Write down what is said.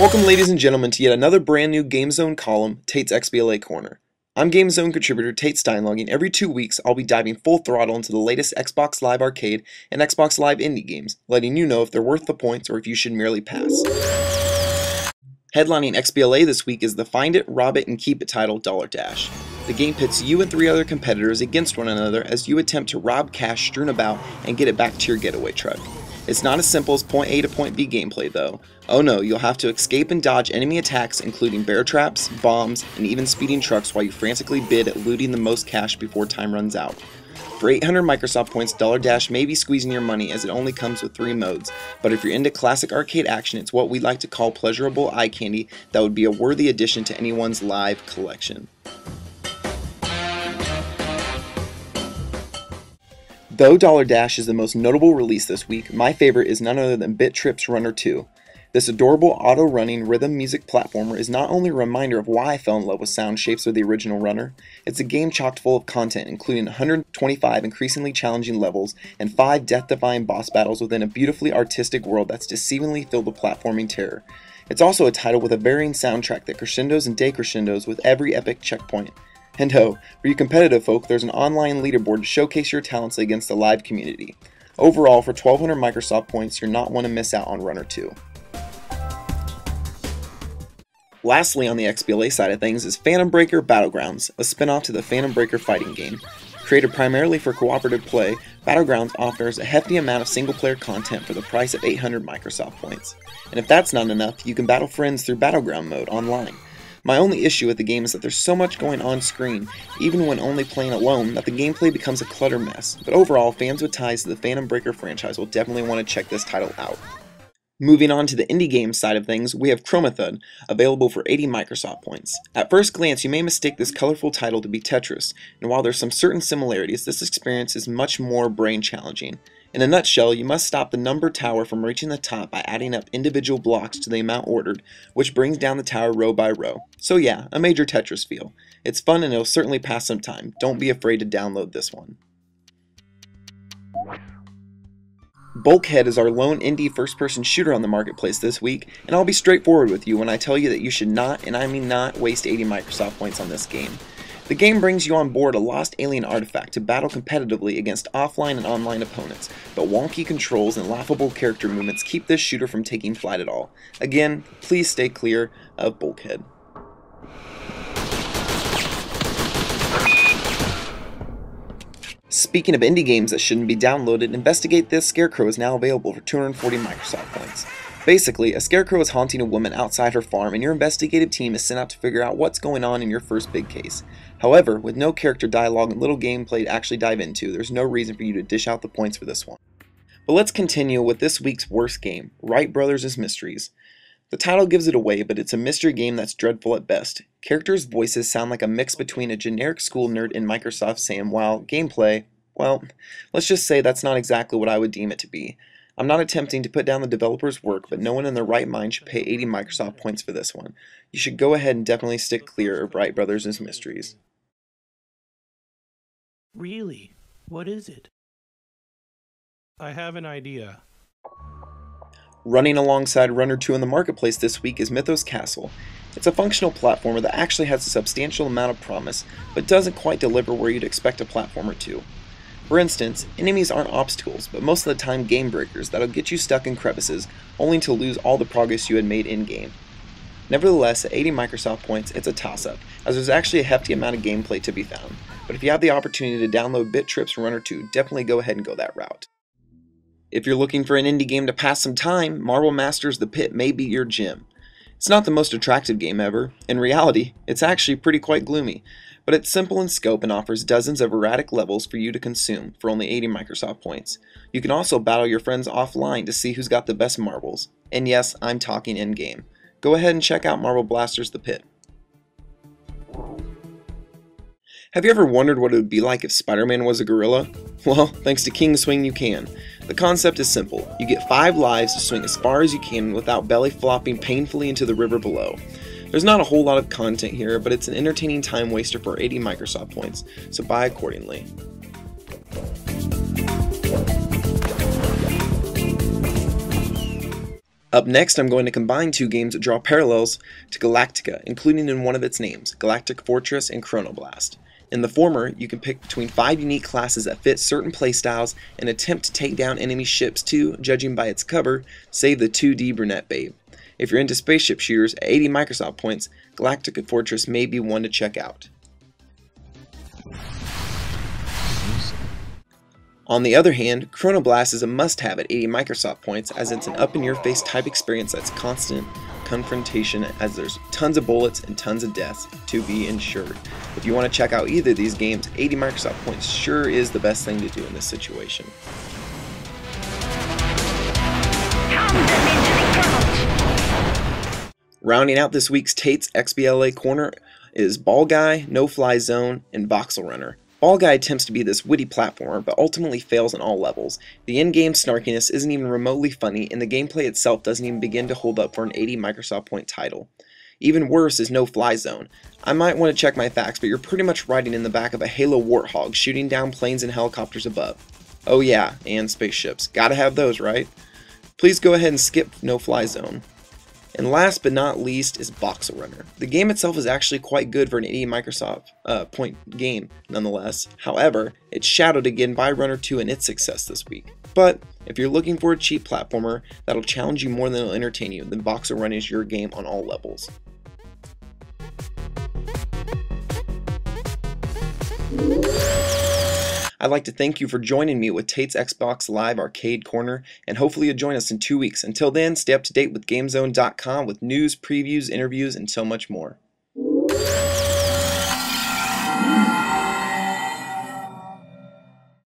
Welcome ladies and gentlemen to yet another brand new Game Zone column, Tate's XBLA Corner. I'm Game Zone contributor Tate Steinlogging. Every 2 weeks I'll be diving full throttle into the latest Xbox Live Arcade and Xbox Live Indie games, letting you know if they're worth the points or if you should merely pass. Headlining XBLA this week is the Find It, Rob It, and Keep It title, Dollar Dash. The game pits you and 3 other competitors against one another as you attempt to rob cash strewn about and get it back to your getaway truck. It's not as simple as point A to point B gameplay though. Oh no, you'll have to escape and dodge enemy attacks including bear traps, bombs, and even speeding trucks while you frantically bid at looting the most cash before time runs out. For 800 Microsoft points, Dollar Dash may be squeezing your money as it only comes with 3 modes, but if you're into classic arcade action, it's what we like to call pleasurable eye candy that would be a worthy addition to anyone's live collection. Though Dollar Dash is the most notable release this week, my favorite is none other than Bittrips Run 2. This adorable auto-running rhythm music platformer is not only a reminder of why I fell in love with sound shapes of the original Runner, it's a game chock full of content including 125 increasingly challenging levels and 5 death-defying boss battles within a beautifully artistic world that's deceivingly filled with platforming terror. It's also a title with a varying soundtrack that crescendos and decrescendos with every epic checkpoint. And oh, for you competitive folk, there's an online leaderboard to showcase your talents against the live community. Overall, for 1200 Microsoft points, you're not one to miss out on Runner 2. Lastly, on the XBLA side of things is Phantom Breaker Battlegrounds, a spin-off to the Phantom Breaker fighting game. Created primarily for cooperative play, Battlegrounds offers a hefty amount of single-player content for the price of 800 Microsoft points. And if that's not enough, you can battle friends through Battleground mode online. My only issue with the game is that there's so much going on screen, even when only playing alone, that the gameplay becomes a clutter mess, but overall, fans with ties to the Phantom Breaker franchise will definitely want to check this title out. Moving on to the indie game side of things, we have Chrono, available for 80 Microsoft points. At first glance, you may mistake this colorful title to be Tetris, and while there's some certain similarities, this experience is much more brain challenging. In a nutshell, you must stop the number tower from reaching the top by adding up individual blocks to the amount ordered, which brings down the tower row by row. So yeah, a major Tetris feel. It's fun and it'll certainly pass some time. Don't be afraid to download this one. Bulkhead is our lone indie first-person shooter on the marketplace this week, and I'll be straightforward with you when I tell you that you should not, and I mean not, waste 80 Microsoft points on this game. The game brings you on board a lost alien artifact to battle competitively against offline and online opponents, but wonky controls and laughable character movements keep this shooter from taking flight at all. Again, please stay clear of Bulkhead. Speaking of indie games that shouldn't be downloaded, Investigate This Scarecrow is now available for 240 Microsoft points. Basically, a scarecrow is haunting a woman outside her farm and your investigative team is sent out to figure out what's going on in your first big case. However, with no character dialogue and little gameplay to actually dive into, there's no reason for you to dish out the points for this one. But let's continue with this week's worst game, Wright Brothers' Mysteries. The title gives it away, but it's a mystery game that's dreadful at best. Characters' voices sound like a mix between a generic school nerd and Microsoft Sam, while gameplay, well, let's just say that's not exactly what I would deem it to be. I'm not attempting to put down the developer's work, but no one in their right mind should pay 80 Microsoft points for this one. You should go ahead and definitely stick clear of Wright Brothers' Mysteries. Really? What is it? I have an idea. Running alongside Runner 2 in the marketplace this week is Mythos Castle. It's a functional platformer that actually has a substantial amount of promise, but doesn't quite deliver where you'd expect a platformer to. For instance, enemies aren't obstacles, but most of the time game breakers that'll get you stuck in crevices, only to lose all the progress you had made in-game. Nevertheless, at 80 Microsoft points, it's a toss-up, as there's actually a hefty amount of gameplay to be found. But if you have the opportunity to download Bittrips Run 2, definitely go ahead and go that route. If you're looking for an indie game to pass some time, Marvel Masters The Pit may be your gem. It's not the most attractive game ever. In reality, it's actually pretty quite gloomy, but it's simple in scope and offers dozens of erratic levels for you to consume for only 80 Microsoft points. You can also battle your friends offline to see who's got the best marbles. And yes, I'm talking in-game. Go ahead and check out Marvel Blasters The Pit. Have you ever wondered what it would be like if Spider-Man was a gorilla? Well, thanks to King Swing you can. The concept is simple. You get 5 lives to swing as far as you can without belly flopping painfully into the river below. There's not a whole lot of content here, but it's an entertaining time waster for 80 Microsoft points, so buy accordingly. Up next, I'm going to combine two games that draw parallels to Galactica, including in one of its names, Galactic Fortress and Chrono Blast. In the former, you can pick between 5 unique classes that fit certain playstyles and attempt to take down enemy ships to, judging by its cover, save the 2D brunette babe. If you're into spaceship shooters at 80 Microsoft points, Galactic Fortress may be one to check out. On the other hand, Chrono Blast is a must-have at 80 Microsoft points, as it's an up-in-your-face type experience that's constant confrontation, as there's tons of bullets and tons of deaths to be ensured. If you want to check out either of these games, 80 Microsoft points sure is the best thing to do in this situation. Rounding out this week's Tate's XBLA corner is Ball Guy, No Fly Zone, and Voxel Runner. Ball Guy attempts to be this witty platformer, but ultimately fails on all levels. The in-game snarkiness isn't even remotely funny, and the gameplay itself doesn't even begin to hold up for an 80 Microsoft point title. Even worse is No Fly Zone. I might want to check my facts, but you're pretty much riding in the back of a Halo Warthog, shooting down planes and helicopters above. Oh yeah, and spaceships. Gotta have those, right? Please go ahead and skip No Fly Zone. And last but not least is Voxel Runner. The game itself is actually quite good for an 80 Microsoft point game, nonetheless. However, it's shadowed again by Runner 2 and its success this week. But if you're looking for a cheap platformer that'll challenge you more than it'll entertain you, then Voxel Run is your game on all levels. I'd like to thank you for joining me with Tate's Xbox Live Arcade Corner, and hopefully you'll join us in 2 weeks. Until then, stay up to date with GameZone.com with news, previews, interviews, and so much more.